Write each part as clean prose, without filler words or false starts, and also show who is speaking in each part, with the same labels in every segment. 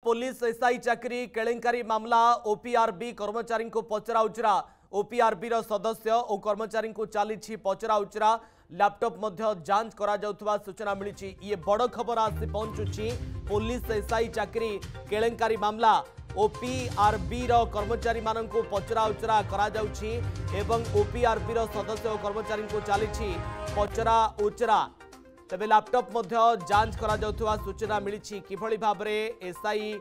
Speaker 1: Police SI चाकरी केलेंकारी मामला ओपीआरबी कर्मचारी को पचरा उचरा ओपीआरबी सदस्य और कर्मचारी को चली पचरा उचरा लैपटॉप जांच करा जाउथबा सूचना मिली। ये बड़ खबर आसी पहुंचुची पुलिस एसआई चाकरी केलेंकारी मामला ओपीआरबी कर्मचारी मानक पचरा उचरा करा जाउछि एवं ओपीआरबी सदस्य और कर्मचारी को चली पचरा उचरा तेबे लैपटॉप जांच करा जाउथबा सूचना मिली। किभली भाव में एसआई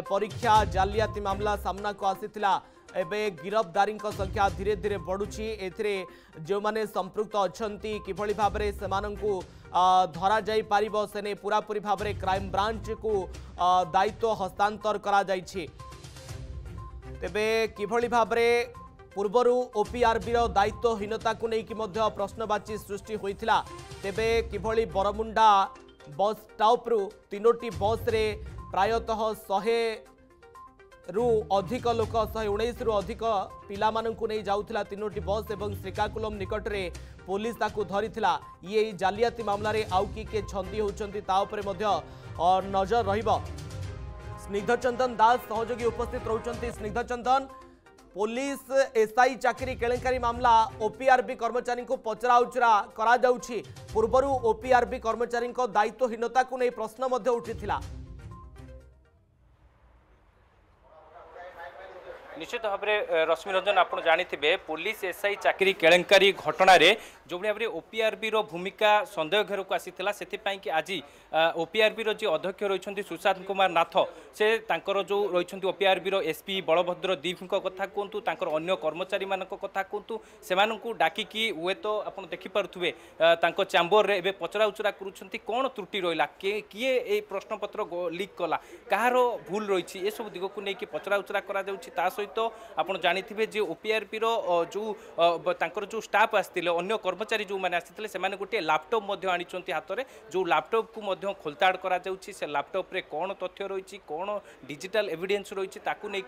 Speaker 1: परीक्षा जालियाती मामला सामना को आसीथिला एबे गिरफ्तारी संख्या धीरे धीरे बढ़ुची एथिरे जो माने संपृक्त अछंती किभली भाव में सेमानंकु धरा जाई पारिबो सेने पूरापूरी भाव में क्राइम ब्रांच को दायित्व हस्तांतर करा जाइछि। तेबे किभली भाव में पूर्वरु ओपीआरबी दायित्वहीनता को लेकिन प्रश्नवाची सृष्टि होइथिला। तेबे किभली बरमुंडा बस स्टॉप रु तीनोटी बस रे प्रायतः 100 रु अधिक लोक 119 रु अधिक पिला माननकु नै जाउथिला तीनोटी बस एवं श्रीकाकुलम निकट रे पुलिस ताकू धरिथिला। ये जालियाती मामला रे आउ कि छंदी होउचंती ता उपरे मध्य नजर रहिबो। स्निग्ध चंदन दास सहयोगी उपस्थित रहउचंती। स्निग्ध चंदन, पुलिस एसआई चाकरी केलेंकारी मामला ओपीआरबी कर्मचारी को पचरा उचरा करा जाउछि। पूर्वरु ओपीआरबी कर्मचारी दायित्वहीनता को नहीं प्रश्न मध्य उठिथिला।
Speaker 2: निश्चित भाव में रश्मि रंजन आप जानी पुलिस एसआई चाकरी केलेंकारी घटना रे जो भाव में ओपीआरबी भूमिका सन्देह घर को आसीला से कि आज ओपीआरबी जी अध्यक्ष रही सुशांत कुमार नाथ से जो रही ओपीआरबी एसपी बलभद्र दीप कथा कहतु अन्य कर्मचारी मान कथा कहतु से डाकिकी हुए तो आप देखिपे चैम्बर रे एबे पचरा उचरा करुँच कौन त्रुटि रहा किए ये प्रश्नपत्र लीक कला कहार भूल रही ये सब दिग को लेकिन पचरा उचरा करा सहित तो आप जानी जे ओपीआरबी जो स्टाफ आसते अन्य कर्मचारी जो मैंने आसते से गोटे लैपटॉप आनी हाथ में जो लैपटॉप को खोलताड़ करा से लैपटॉप रे कौन तथ्य रही कौन डिजिटल एविडेंस रही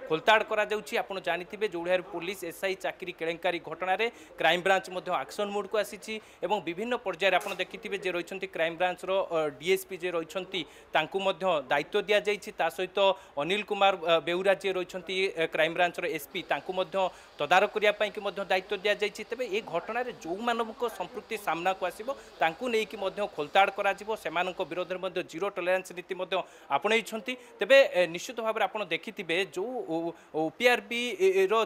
Speaker 2: खोलताड़ करा आप जानी जो भाई पुलिस एसआई चाकरी केलेंकारी घटना रे क्राइम ब्रांच एक्शन मोड को आसी विभिन्न पर्यायर आप देखिथे जे रही क्राइम ब्रांच डीएसपी जे रही दायित्व दि जाता सहित अनिल कुमार बेउरा जे रही क्राइम ब्रांच एसपी तदारक करने दायित्व दि जाइए। तेज ये घटना जो मानक संपृक्ति सामना को आसो नहीं खोलताड़ कर विरोध में जीरो टॉलरेंस नीति आपणई तेज निश्चित भाव में आप देखिथे जो ओपीआरबी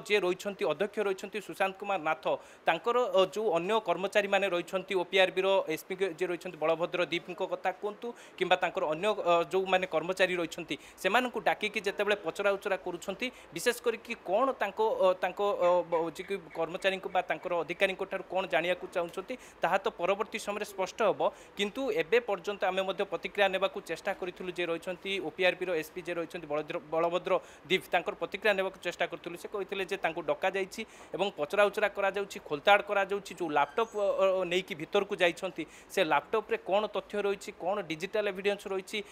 Speaker 2: जे रही अध्यक्ष रही सुशांत कुमार नाथ तांकर जो अन्य कर्मचारी माने रही ओपीआरबी एसपी जे रही बलभद्र दीप कथा कहतु कि अन्य जो माने कर्मचारी रही से डाकिकी जिते पचरा उचरा करुँच विशेष करके कौन कर्मचारी अधिकारी कौन जाना चाहते ताहा तो परवर्ती समय स्पष्ट हम किंतु एबे पर्यंत आम प्रतिक्रिया नेबा चेष्टा करूँ जे रही ओपीआरबी एसपी जे रही बलभद्र दीप प्रतिक्रिया नेबा चेष्टा करूँ से कहते डका जाइए पचरा उचरा करा खोलताड़ करा जो लैपटॉप नहीं भीतर को जाइए से लैपटॉप रे कौन तथ्य रही कौन डिजिटल एविडेंस रही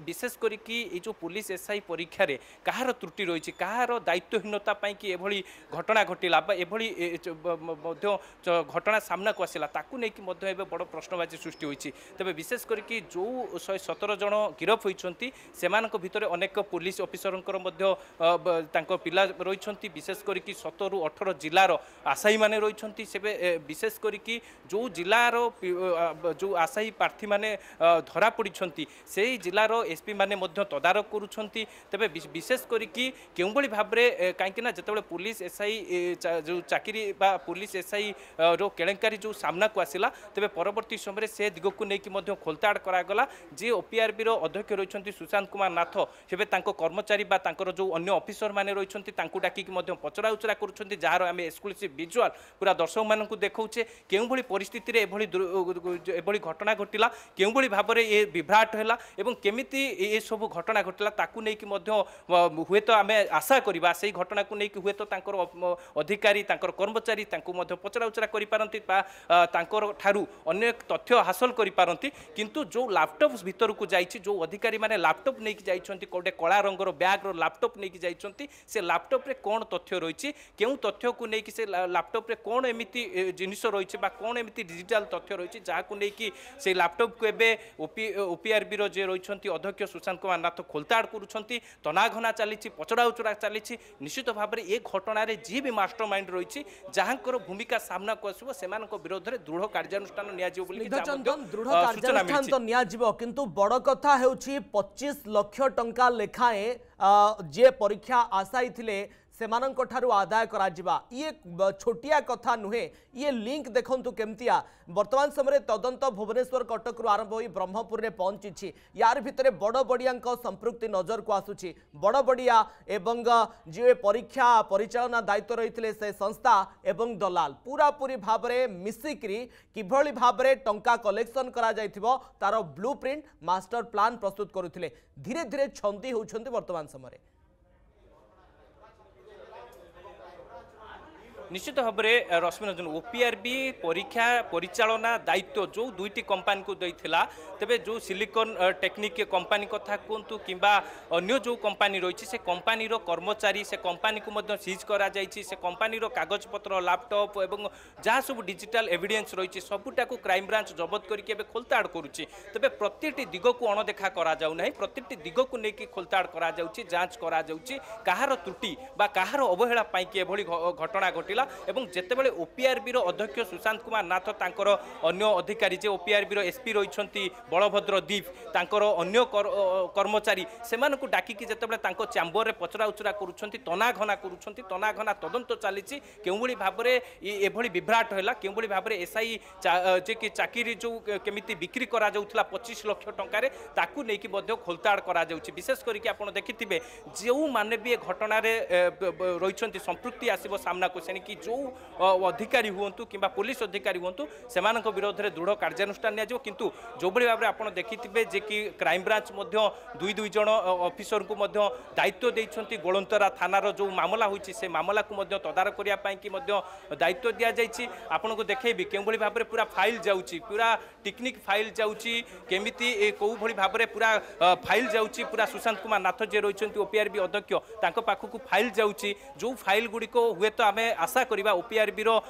Speaker 2: विशेष करके जो पुलिस एसआई परीक्षा रे कहार त्रुटि रही कहार दायित्वहीनता कि एभली घटना घटिला एभली घटना सामना को आसला ताकू नहीं बड़ प्रश्नवाची सृष्टि होती। तेज विशेष करके जो 117 जन गिरफ होती से भितर अनेक पुलिस ऑफिसर पिला रही विशेष करके 17 रु 18 जिलार आशायी माने रही से विशेष करके जो जिलार जो आशायी प्रार्थी माने धरा पड़ी से जिलार एसपी माने तदारक करुँच तेज विशेष करके क्यों भाव में कहीं जिते पुलिस एसआई जो चाकरी बा पुलिस एसआई रो केलेंकारी जो सामना को आसला तेज परवर्ती समय से दिग को लेकिन खोलताड़ करागला जे ओपीआरबी अध्यक्ष रही सुशांत कुमार नाथ से कर्मचारी बा जो अन्य ऑफिसर माने रही डाकिक पचरा उचरा करुँच जार आम एक्सक्लूसिव विजुआल पूरा दर्शक मानक देखौचे क्यों परिस्थिति रे एभली घटना घटिला क्यों भाव में ये विभ्राट है केमिति ये सब घटना घटिला ताकू नहीं हुए तो आम आशा करवा से घटना को लेकिन हुए तो अधिकारी कर्मचारी पचरा उचरा कर अनेक तथ्य हासिल कर किंतु जो लैपटॉप भीतर को जाइए जो अधिकारी माने लैपटॉप नहीं जाइए गोटे कला रंगर बैग लैपटॉप नहीं जाइए से लैपटॉप रे कौन तथ्य रही क्यों तथ्य को लेकिन से लैपटॉप रे कौन एमती जिनिस रही कौन एमती डिजिटल तथ्य रही जहाँ को लेकिन से लैपटॉप को एबे ओपीआरबी रो जे रही अध्यक्ष सुशांत कुमार नाथ खोलताड़ करुँच तनाघना चली पचड़ा उचड़ा चली निश्चित भाव में ये घटना जी भी मास्टर माइंड रही जहाँ भूमिका सामना को आसो से विरोध में दृढ़ कार्यानुष्ठान
Speaker 1: दृढ़ कार्यानुष्ठान तो नियाजिबो किंतु बड़ कथा हेउछि 25 लाख टंका लेखाए जे परीक्षा आशाई थिले सेमानंक ठारू आदाय करा जिबा ये छोटिया कथा नुहे ये लिंक देखंतु केमतिया वर्तमान समय तदंत भुवनेश्वर कटक रु आरंभ होई ब्रह्मपुर रे पहुंची यार भितरे बड़ बड़ियांक संपृक्ति नजर को आसुची बड़ बड़िया एवं जे परीक्षा परिचालना दायित्व रही से संस्था एवं दलाल पूरा पूरी भाव में मिसिकी किभली भाव में टंका कलेक्शन करा जाइथिबो तार ब्लूप्रिंट मास्टर प्लान प्रस्तुत करुथिले धीरे धीरे छंदी होउछंती वर्तमान समय
Speaker 2: निश्चित भाव में रश्मि रंजन ओपीआरबी परीक्षा परिचालना दायित्व जो दुईटी कंपानी को देइथिला तेबे जो सिलिकॉन टेक्निक कंपानी कथा कहतु किंबा अन्य जो कंपानी रही से कंपानी कर्मचारी से कंपानी को मध्य सीज करा जाइछि से कंपानी कागज पत्र लैपटॉप एवं जहाँ सब डिजिटल एविडेंस रही सबूटा को क्राइम ब्रांच जबत करके खोलताड़ करुच्ची तेबे प्रत्येकटी दिग को अणदेखा करा जाउ नाही प्रत्येकटी दिग को लेकिन खोलताड़ करा जाउछि जांच करा जाउछि काहार त्रुटि बा काहार अवहेला पाई कि एभली घटना घटिला एवं जेतेबेले ओपीआरबी रो अध्यक्ष सुशांत कुमार नाथ तांकर अन्य अधिकारी जे ओपीआरबी रो एसपी रहिछंती बलभद्र दीप तांकर अन्य कर्मचारी सेमानकु डाकिकी जेतेबेले तांको चैम्बर रे पचरा उचरा करूछंती तनाघना तदंत चलीछि केउबळी भाबरे एभली विभ्राट होला केउबळी भाबरे एसआई जे कि चाकरी जो केमिति बिक्री करा जाउथला 25 लाख टंका रे ताकू नेकी मध्य खोलताड़ करा जाउछि विशेष करिके आपण देखिथिबे जेउ माने भी घटना रे रहिछंती संपृक्ति आसीबो सामना को कि जो अधिकारी हूँ कि पुलिस अधिकारी हूँ से विरोध में दृढ़ कार्यानुष्ठान नियाजिबो किंतु जो भाव में आप देखिथिबे जे कि क्राइम ब्रांच दुई जन ऑफिसर को दायित्व देइछंती गोलंतरा थानार जो मामला होइछि से मामला को तदारख करिया पई कि दायित्व दिया जाइछि आपन को देखैबी केउ भली भाव में पूरा फाइल जाउछि पूरा टेक्निक फाइल जाउछि केमिति कोउ भली भाव में पूरा फाइल जाउछि पूरा सुशांत कुमार नाथ जे रहिछंती ओपीआरबी अध्यक्ष तांको पाखकु फाइल जाउछि जो फाइल गुडी को हुए तो आमे आशा करिबा ओपीआरबी रो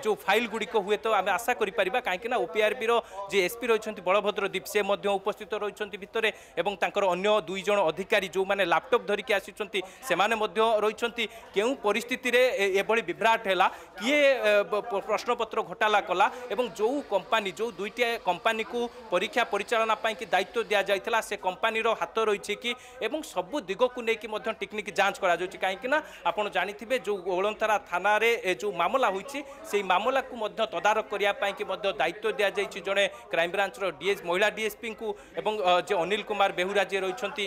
Speaker 2: जो फाइल गुडी को हुए तो आमे आशा करि परिबा काहेकि ना ओपीआरबी रो जे एसपी रहिछंती बलभद्र दीप से मध्य उपस्थित रहिछंती भितरे एवं तांकर अन्य दुई जन अधिकारी जो माने लैपटॉप धरिके आसिछंती सेमाने मध्य रहिछंती केउ परिस्थिति रे एभली विभ्राट हैला किए प्रश्नपत्र घोटाला कला एवं जो कंपनी जो दुईटा कंपनी को परीक्षा परिचालना पाई कि दायित्व दिया जाइतला से कंपनी रो हाथ रहिछि कि एवं सब दिग को लेकिन मध्य टेक्निक जांच करा जाउछि काहेकि ना आपण जानिथिबे जो गोलंतरा थाना रे जो मामला होइछि से मामला को मध्य तदारख करिया पाई कि मध्य दायित्व दिया जाइछि जने क्राइम ब्रांच रो डीएस महिला डीएसपी को एवं जे अनिल कुमार बेहुरा जे रहिछंती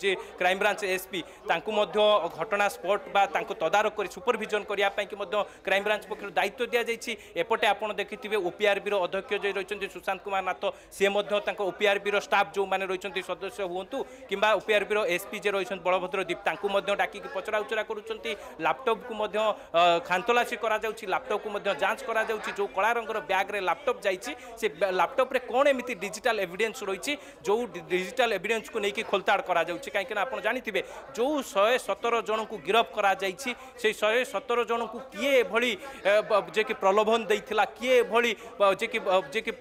Speaker 2: जे क्राइम ब्रांच एसपी तांको मध्य घटना स्पॉट बा तांको तदारख करी सुपरविजन करिया पाई कि मध्य क्राइम ब्रांच पक्षरु दायित्व दिया जाइछि एपटे आपण देखिथिबे ओपीआरबी रो अध्यक्ष जे रहिछंती सुशांत कुमार नाथ से मध्य तांको ओपीआरबी रो स्टाफ जो माने रहिछंती सदस्य हुंतु किंबा ओपीआरबी रो एसपी जे रहिछंती बलभद्र दीप तांको मध्य डाकी पचरा उचरा करूछंती लैपटॉप को मध्य खानतलासी करा जाउछि लैपटॉप को मध्य जांच करा जाउछि जो कला रंगर बैग रे लैपटॉप जाइछि से लैपटॉप रे कोन एमिति डिजिटल एविडेंस रहिछि जो डिजिटल एविडेंस को नेकी खोलताड़ करा जाउछि काहेकि ना आपण जानिथिबे जो 117 जन को गिरफ्त करा जाइछि से 117 जन को किए भली जे कि प्रलोभन देइथिला किए भली जे कि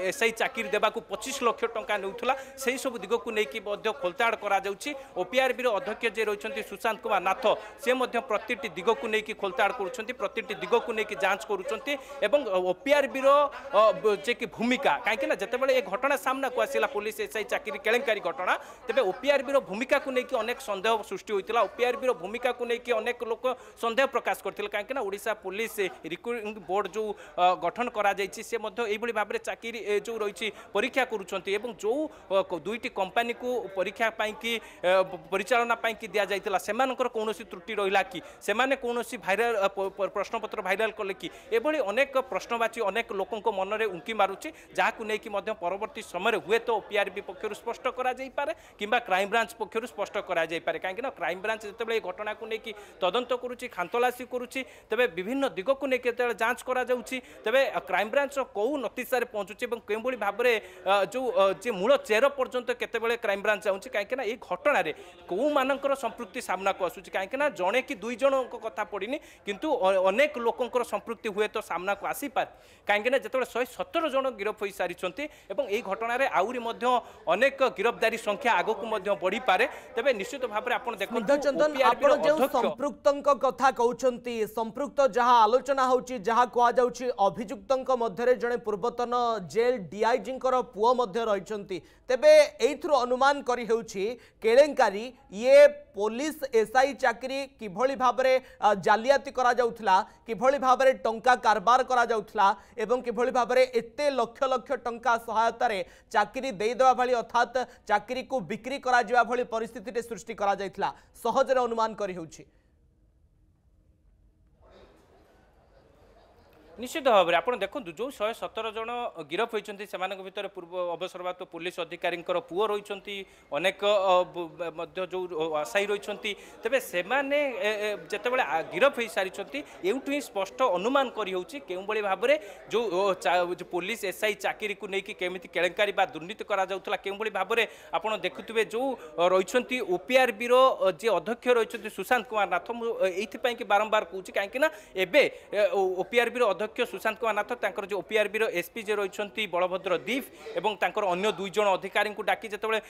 Speaker 2: एसआई चाकरी देबा को 25 लाख टंका नेउथला सेही सब दिग को नेकी मध्य खोलताड़ करा जाउछि ओपीआरबी रो अध्यक्ष जे रहिछंती सुशांत कुमार नाथ से मध्य प्रत्येकटी दिग को नेकी खोलताड़ करूछंती प्रत्येकटी दिग को नेकी जांच करूछंती एवं ओपीआरबी रो जे कि भूमिका काहेकि ना जेतेबेले ए घटना सामना को आसिला पुलिस एसआई चाकरी केलेंकारी घटना तेबे ओपीआरबी रो भूमिका को नेकी अनेक संदेह सृष्टि होइतिला ओपीआरबी रो भूमिका को नेकी अनेक लोक संदेह प्रकाश करथिले काहेकि ना ओडिशा पुलिस रिक्रूटिंग बोर्ड जो गठन करा जाइछि से मध्य एई भली भाबरे चाकरी जो रहिछि परीक्षा करूछंती एवं जो दुईटी कंपनी को परीक्षा पाई कि परिचालना पाई कि दिया जाइतिला सेमानकर कोनोसी त्रुटि रहिला कि सेमाने कोनोसी भाइरल प्रश्नपत्र भाइराल कले कि एभली अनेक प्रश्नवाची अनेक लोकों मन में उंकी मारुची जहाँ नहीं परवर्ती समय हुए तो ओपीआरबी पक्षर स्पष्ट करारे कि क्राइमब्रांच पक्षर स्पष्ट करारे कहीं क्राइम ब्रांच जो घटना को लेकिन तदंत करुच्ची खानतलासी करुच्ची तेरे विभिन्न दिग को लेकिन जांच करा तेरे क्राइमब्रांच कौ नतीसार पहुँचुची के भाव में जो मूल चेर पर्यंत केतबेले क्राइमब्रांच जाऊँगी कहीं ये घटना कौ मानकर संपृक्ति सामना को आसूँ कहीं जड़े कि दुई जन कथा पड़नी किंतु अनेक लोकंर संपृक्ति हुए तो सामना को आसी पारे कहीं जो 117 जन गिरफ हो सारी यही घटना आउरी अनेक गिरफ्तारी संख्या आग को बढ़ी पारे तेज निश्चित भाव में आप देखो
Speaker 1: संपृक्त कथा कहते संपृक्त जहाँ आलोचना होची जहाँ कहुच्छी अभियुक्त मध्य जड़े पूर्वतन जेल डीआईजी पुओ रही तेबे एथुर अनुमान करी हेउछि केलेंकारी ये पुलिस एसआई चाकरी किभली भाव में जालियाती करा जाउथला किभली भाव में टंका कारबार करा जाउथला एवं किभली भाव में एते लक्ष लक्ष टंका सहायता रे चाकरी दे देवा भली अर्थात चाकरी को बिक्री करा जिवा भली परिस्थिति सृष्टि करा जाइथला सहजरे अनुमान करी हेउछि
Speaker 2: निश्चित भाव में आप देखो जो 117 जन गिरफ होती भर पूर्व अवसरप्राप्त पुलिस अधिकारी पुओ रही अनेक जो आशायी रही तेरे से जितेबाला गिरफ हो सारी एवं ही स्पष्ट अनुमान करी भाव में जो पुलिस एसआई चाकरी को लेकिन केमी केलेंकारी दुर्नीति करा भाव में आप देखुए जो रही ओपीआरबी जी अध्यक्ष रही सुशांत कुमार नाथ मुझे बारंबार कहूँ कहीं ओपीआरबी अध्यक्ष सुशांत कुमार नाथ जो ओपीआरबी एसपी जे रही बलभद्र दीप और अन्य दुई जन अधिकारी को डाकी जिते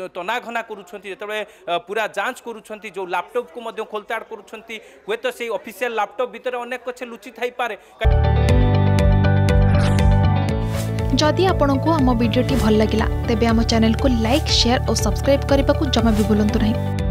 Speaker 2: तनाघना करुँचे पूरा जांच करुँच जो लैपटॉप को खोलताड़ करुँच हे तो से ऑफिशियल लैपटॉप भीतर अनेक कुछ लुचि थाई पारे
Speaker 3: जदि आपंक आम भिडी भल लगा तेब आम चैनल को लाइक शेयर और सब्सक्राइब करने को जमा भी भूलु नहीं।